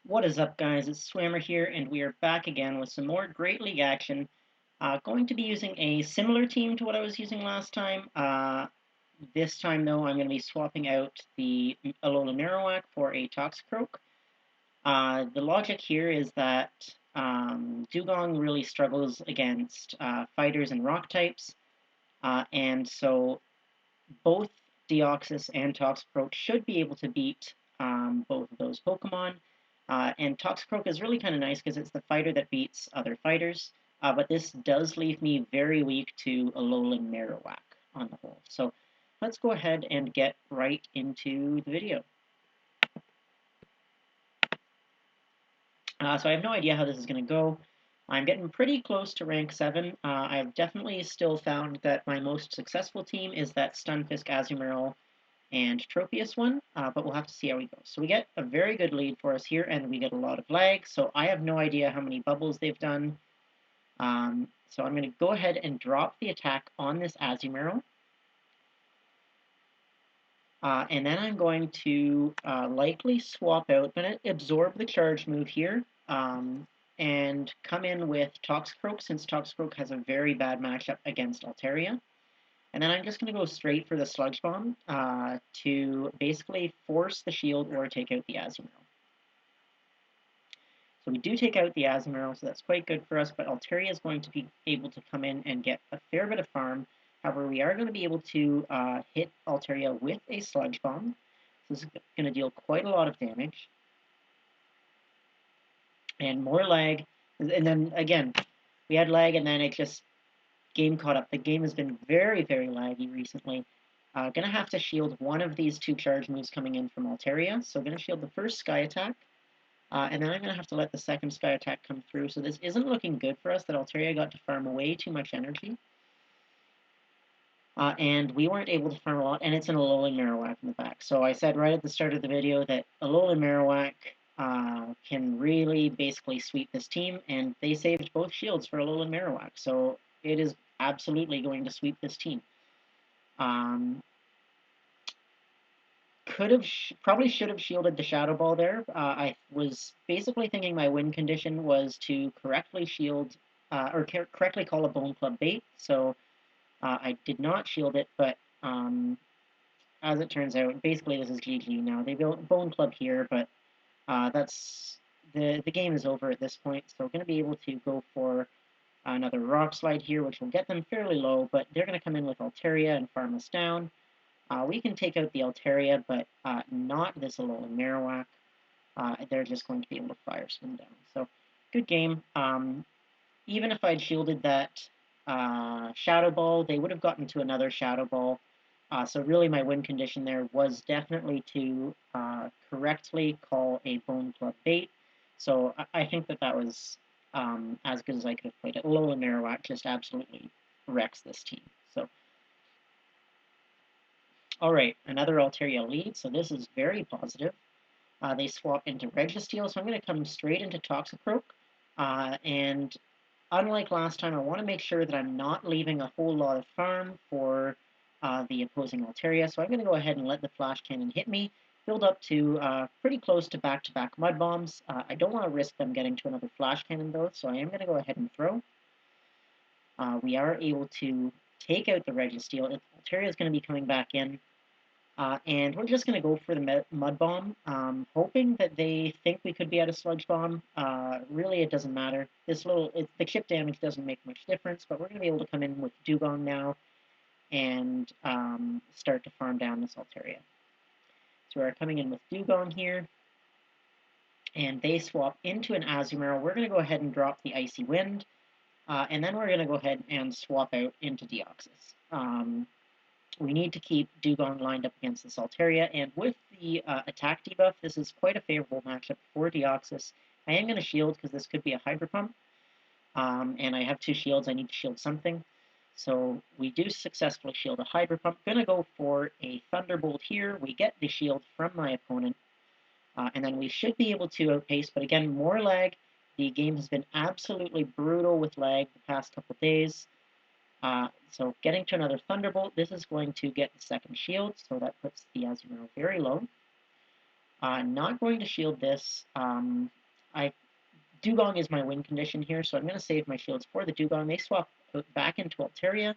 What is up, guys? It's Swammer here, and we are back again with some more Great League action. Going to be using a similar team to what I was using last time. This time, though, I'm going to be swapping out the Alola Marowak for a Toxicroak. The logic here is that Dewgong really struggles against fighters and rock types, and so both Deoxys and Toxicroak should be able to beat both of those Pokemon. And Toxicroak is really kind of nice because it's the fighter that beats other fighters, but this does leave me very weak to Alolan Marowak on the whole. So let's go ahead and get right into the video. So I have no idea how this is going to go. I'm getting pretty close to rank 7. I've definitely still found that my most successful team is that Stunfisk, Azumarill, and Tropius one, but we'll have to see how we go. So we get a very good lead for us here, and we get a lot of lag, so I have no idea how many bubbles they've done. So I'm going to go ahead and drop the attack on this Azumarill. And then I'm going to likely swap out, I'm going to absorb the charge move here, and come in with Toxicroak, since Toxicroak has a very bad matchup against Altaria. And then I'm just going to go straight for the Sludge Bomb to basically force the shield or take out the Azumarill. So we do take out the Azumarill, so that's quite good for us, but Altaria is going to be able to come in and get a fair bit of farm. However, we are going to be able to hit Altaria with a Sludge Bomb. So this is going to deal quite a lot of damage. And more lag. And then, again, we had lag, and then it just game caught up. The game has been very, very laggy recently. Gonna have to shield one of these two charge moves coming in from Altaria. So gonna shield the first Sky Attack. And then I'm gonna have to let the second Sky Attack come through. So this isn't looking good for us that Altaria got to farm way too much energy. And we weren't able to farm a lot, and it's an Alolan Marowak in the back. So I said right at the start of the video that Alolan Marowak can really basically sweep this team, and they saved both shields for Alolan Marowak. So it is absolutely going to sweep this team. Probably should have shielded the Shadow Ball there. I was basically thinking my win condition was to correctly shield, or correctly call a Bone Club bait, so I did not shield it, but as it turns out, basically this is GG now. They built Bone Club here, but the game is over at this point, so we're going to be able to go for another Rock Slide here, which will get them fairly low, but they're going to come in with Altaria and farm us down. We can take out the Altaria, but not this Alolan Marowak. They're just going to be able to Fire Swim down. So, good game. Even if I'd shielded that Shadow Ball, they would have gotten to another Shadow Ball. So really my win condition there was definitely to correctly call a Bone Club bait. So I think that was as good as I could have played it. Alolan Marowak just absolutely wrecks this team. So, alright, another Altaria lead, so this is very positive. They swap into Registeel, so I'm going to come straight into Toxicroak. And unlike last time, I want to make sure that I'm not leaving a whole lot of farm for the opposing Altaria, so I'm going to go ahead and let the Flash Cannon hit me, build up to pretty close to back-to-back Mud Bombs. I don't want to risk them getting to another Flash Cannon, though, so I am going to go ahead and throw. We are able to take out the Registeel. Altaria is going to be coming back in. And we're just going to go for the Mud Bomb, hoping that they think we could be at a Sludge Bomb. Really, it doesn't matter. The chip damage doesn't make much difference, but we're going to be able to come in with Dewgong now and start to farm down this Altaria. So we're coming in with Dewgong here, and they swap into an Azumarill. We're going to go ahead and drop the Icy Wind, and then we're going to go ahead and swap out into Deoxys. We need to keep Dewgong lined up against this Altaria, and with the attack debuff, this is quite a favorable matchup for Deoxys. I am going to shield because this could be a Hydro Pump, and I have 2 shields. I need to shield something. So we do successfully shield a Hydro Pump. Going to go for a Thunderbolt here. We get the shield from my opponent, and then we should be able to outpace, but again, more lag. The game has been absolutely brutal with lag the past couple days. So getting to another Thunderbolt, this is going to get the second shield, so that puts the Azumarill very low. Not going to shield this. Dewgong is my win condition here, so I'm going to save my shields for the Dewgong. They swap back into Altaria.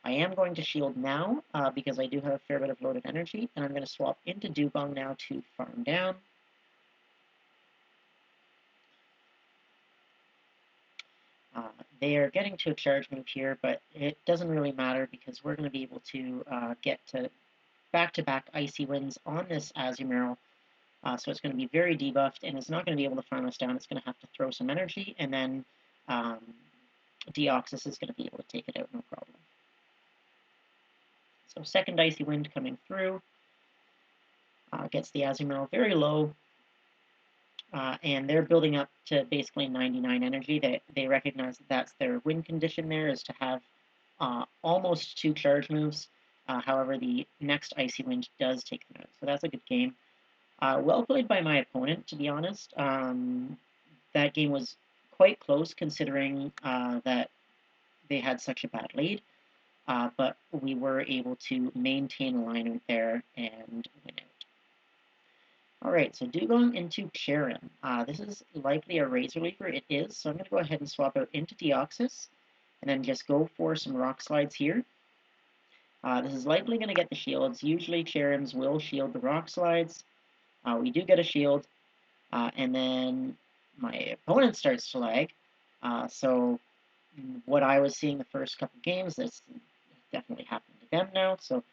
I am going to shield now because I do have a fair bit of loaded energy, and I'm going to swap into Dewgong now to farm down. They are getting to a charge move here, but it doesn't really matter because we're going to be able to get to back-to-back icy winds on this Azumarill. So it's going to be very debuffed, and it's not going to be able to farm us down. It's going to have to throw some energy, and then Deoxys is going to be able to take it out, no problem. So second icy wind coming through. Gets the Azumarill very low. And they're building up to basically 99 energy. They recognize that that's their win condition there, is to have almost 2 charge moves. However, the next Icy Wind does take them out, so that's a good game. Well played by my opponent, to be honest. That game was quite close considering that they had such a bad lead, but we were able to maintain alignment there and win it. Alright, so Dewgong into Cherim. This is likely a Razor Leaper. It is, so I'm going to go ahead and swap out into Deoxys, and then just go for some Rock Slides here. This is likely going to get the shields. Usually Cherims will shield the Rock Slides. We do get a shield, and then my opponent starts to lag. So what I was seeing the first couple games, this definitely happened to them now. So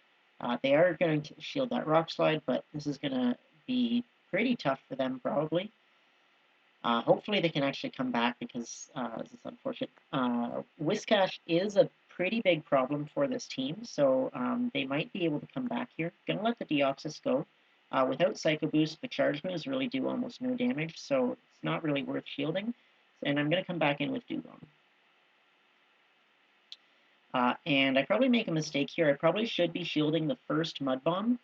they are going to shield that Rock Slide, but this is going to be pretty tough for them, probably. Hopefully they can actually come back because this is unfortunate. Whiscash is a pretty big problem for this team, so they might be able to come back here. Gonna let the Deoxys go. Without Psycho Boost, the charge moves really do almost no damage, so it's not really worth shielding. And I'm gonna come back in with Dewgong. And I probably make a mistake here. I probably should be shielding the first Mud Bomb,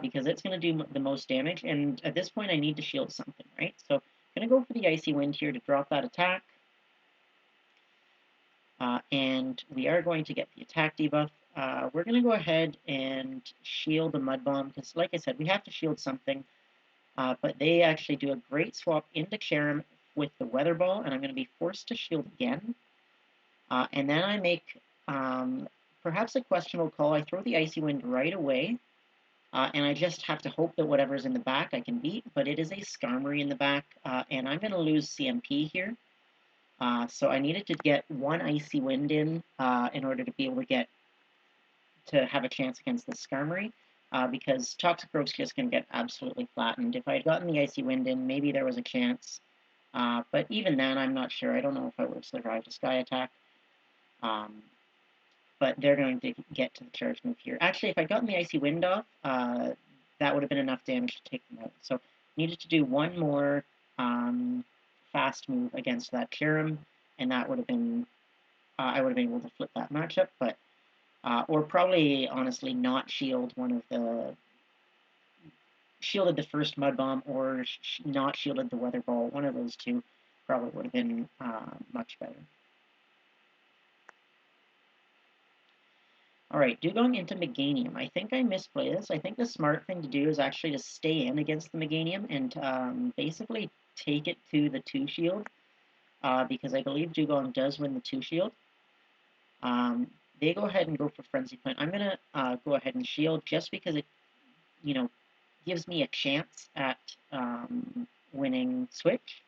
because it's going to do the most damage, and at this point I need to shield something, right? So I'm going to go for the Icy Wind here to drop that attack, and we are going to get the attack debuff. We're going to go ahead and shield the Mud Bomb, because like I said, we have to shield something, but they actually do a great swap into Cherim with the Weather Ball, and I'm going to be forced to shield again. And then I make perhaps a questionable call. I throw the Icy Wind right away, and I just have to hope that whatever's in the back I can beat, but it is a Skarmory in the back, and I'm going to lose CMP here. So I needed to get one Icy Wind in order to be able to have a chance against this Skarmory, because Toxicroak's just going to get absolutely flattened. If I had gotten the Icy Wind in, maybe there was a chance, but even then I'm not sure. I don't know if I would have survived a Sky Attack. But they're going to get to the charge move here. Actually, if I'd gotten the Icy Wind off, that would have been enough damage to take them out. So needed to do one more fast move against that Cherim, and that would have been, I would have been able to flip that matchup, but, or probably, honestly, not shield one of the, shielded the first Mud Bomb, or not shielded the Weather Ball. One of those two probably would have been much better. Alright, Dewgong into Meganium. I think I misplay this. I think the smart thing to do is actually to stay in against the Meganium and basically take it to the 2 shield, because I believe Dewgong does win the 2 shield. They go ahead and go for Frenzy Plant. I'm going to go ahead and shield just because it, gives me a chance at winning Switch.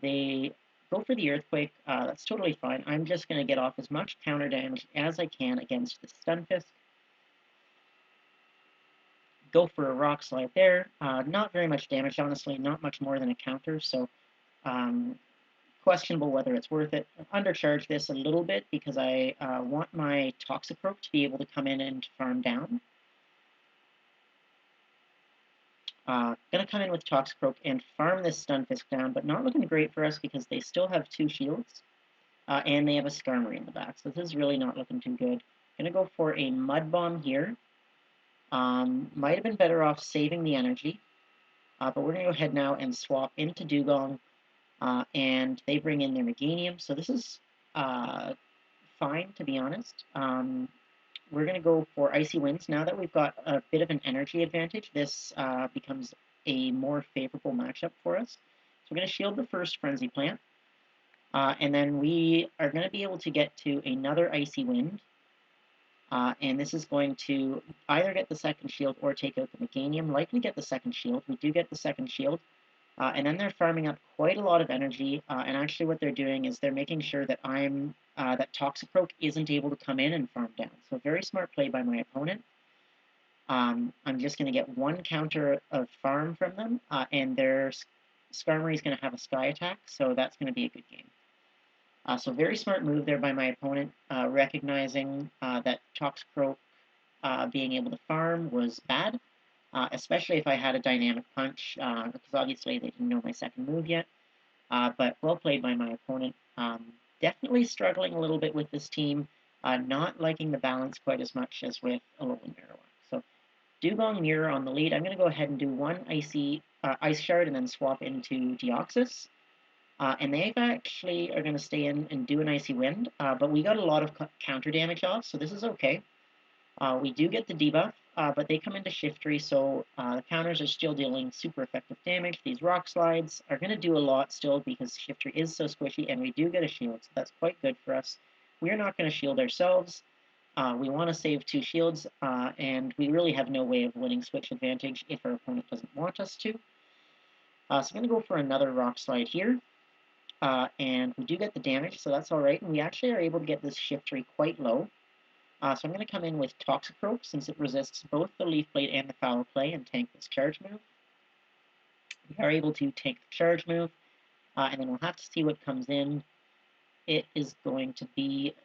They go for the Earthquake. That's totally fine. I'm just going to get off as much counter damage as I can against the Stunfisk. Go for a Rock Slide there. Not very much damage, honestly. Not much more than a counter, so questionable whether it's worth it. Undercharge this a little bit because I want my Toxicroak to be able to come in and farm down. Gonna come in with Toxicroak and farm this Stunfisk down, but not looking great for us because they still have 2 shields, and they have a Skarmory in the back, so this is really not looking too good. Gonna go for a Mud Bomb here. Might have been better off saving the energy, but we're gonna go ahead now and swap into Dewgong, and they bring in their Meganium, so this is fine, to be honest. we're going to go for Icy Winds. Now that we've got a bit of an energy advantage, this becomes a more favorable matchup for us. So we're going to shield the first Frenzy Plant, and then we are going to be able to get to another Icy Wind, and this is going to either get the second shield or take out the Meganium. Likely get the second shield. We do get the second shield. And then they're farming up quite a lot of energy, and actually what they're doing is they're making sure that that Toxicroak isn't able to come in and farm down. So very smart play by my opponent. I'm just going to get one counter of farm from them, and their Skarmory is going to have a Sky Attack, so that's going to be a good game. So very smart move there by my opponent, recognizing that Toxicroak being able to farm was bad. Especially if I had a dynamic punch, because obviously they didn't know my second move yet. But well played by my opponent. Definitely struggling a little bit with this team, not liking the balance quite as much as with Alolan Marowak. So Dewgong Mirror on the lead. I'm going to go ahead and do one Ice Shard and then swap into Deoxys. And they actually are going to stay in and do an Icy Wind, but we got a lot of counter damage off, so this is okay. We do get the debuff, but they come into Shiftry, so the counters are still dealing super effective damage. These Rock Slides are going to do a lot still because Shiftry is so squishy, and we do get a shield, so that's quite good for us. We're not going to shield ourselves. We want to save 2 shields, and we really have no way of winning switch advantage if our opponent doesn't want us to. So I'm going to go for another Rock Slide here. And we do get the damage, so that's alright, and we actually are able to get this Shiftry quite low. So I'm going to come in with Toxicroak, since it resists both the Leaf Blade and the Foul Play, and tank this charge move. We are able to tank the charge move, and then we'll have to see what comes in. It is going to be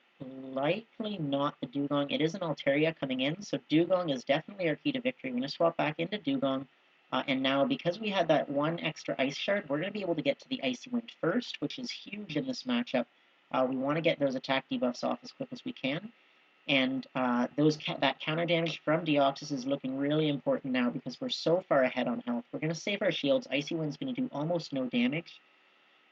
likely not the Dewgong. It is an Altaria coming in, so Dewgong is definitely our key to victory. We're going to swap back into Dewgong, and now because we had that one extra Ice Shard, we're going to be able to get to the Icy Wind first, which is huge in this matchup. We want to get those attack debuffs off as quick as we can. And that counter damage from Deoxys is looking really important now because we're so far ahead on health. We're going to save our shields. Icy Wind's going to do almost no damage.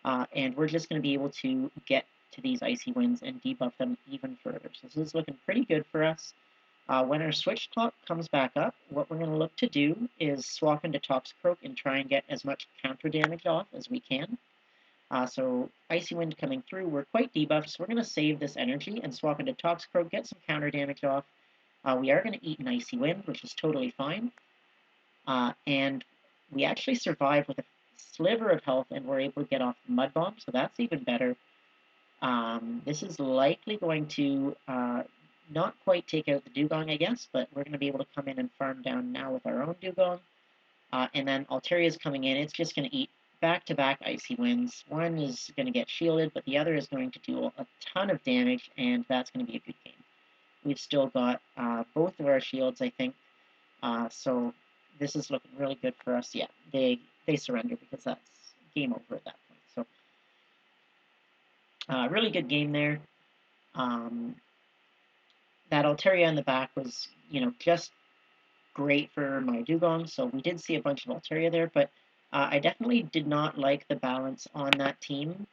And we're just going to be able to get to these Icy Winds and debuff them even further. So this is looking pretty good for us. When our switch clock comes back up, what we're going to look to do is swap into Toxicroak and try and get as much counter damage off as we can. So Icy Wind coming through, we're quite debuffed, so we're going to save this energy and swap into Toxicroak, get some counter damage off. We are going to eat an Icy Wind, which is totally fine. And we actually survive with a sliver of health, and we're able to get off the Mud Bomb, so that's even better. This is likely going to not quite take out the Dewgong, I guess, but we're going to be able to come in and farm down now with our own Dewgong. And then Altaria is coming in, it's just going to eat back-to-back Icy Winds. One is going to get shielded, but the other is going to do a ton of damage, and that's going to be a good game. We've still got both of our shields, I think, so this is looking really good for us. Yeah, they surrender because that's game over at that point. So really good game there. That Altaria in the back was, just great for my Dewgong, so we did see a bunch of Altaria there, but I definitely did not like the balance on that team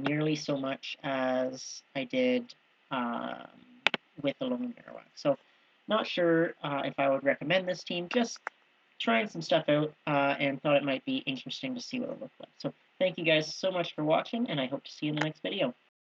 nearly so much as I did with the Alolan Marowak. So not sure if I would recommend this team, just trying some stuff out and thought it might be interesting to see what it looked like. So thank you guys so much for watching, and I hope to see you in the next video.